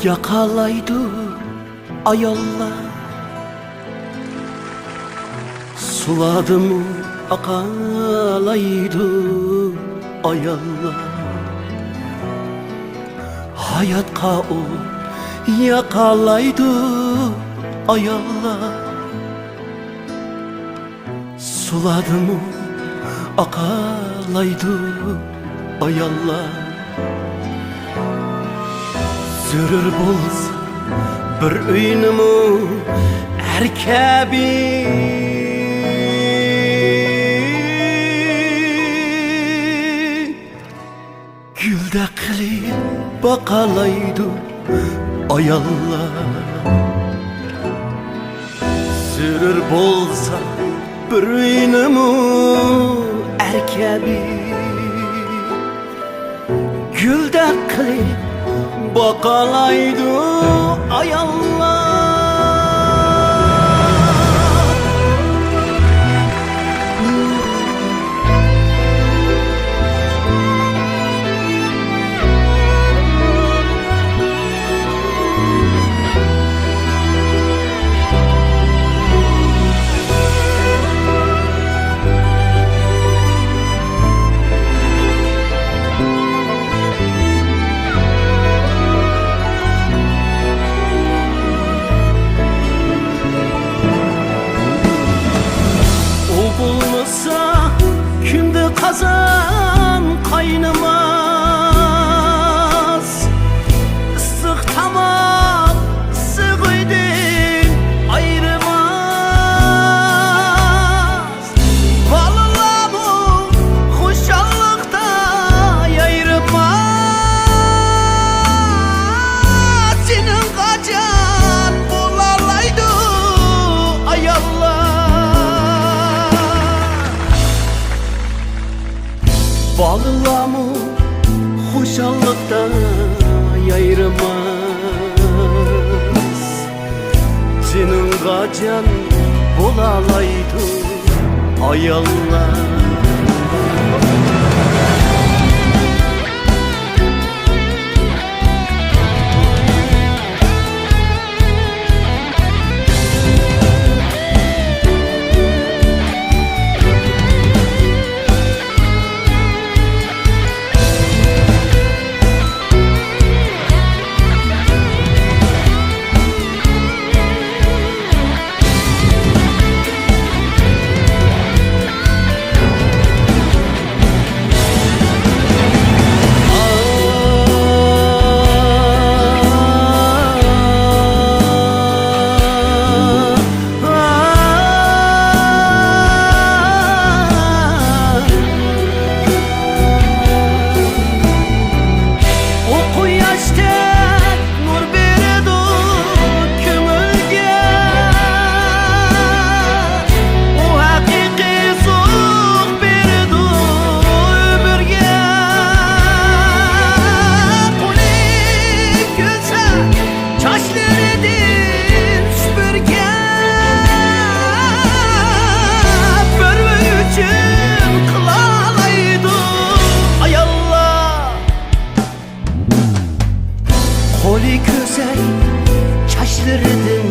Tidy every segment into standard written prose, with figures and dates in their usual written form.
yakalaydı ayollar, suladı mı akalaydı ayollar. Hayatqa o yakalaydı ayollar, suladı mı akalaydı ayollar. Zürür bolsa bir uynumu erkebi, gülde qilib baqalaydı ayollar. Zürür bolsa bir uynumu erkebi, gülde qilib baqalaydı ayollar. Kazan kaynamaz, ıslık tamam sığıydın ayrılmaz. Vallahi bu hoşallıkta yayrılmaz. Senin kaçan bulalaydı ayollar. Vallahi mı hoşallıkta yayrılmaz. Senin kaçan bulalaydı ayollar. Koli güzel çaşlarıdın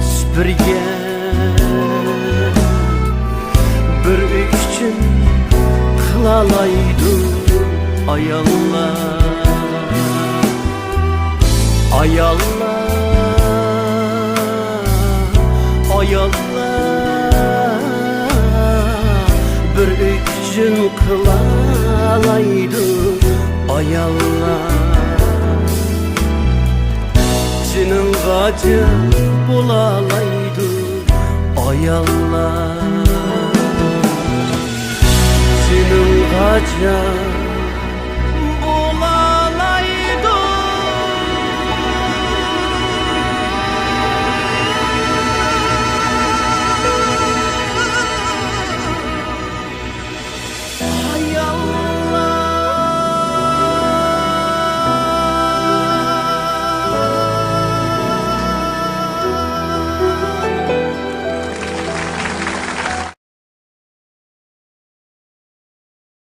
süpürge, bir üçün kılalaydı ayollar. Ayollar, ayollar, bir üçün kılalaydı ayollar. Senin gacı bulalaydı ayollar. Senin gacı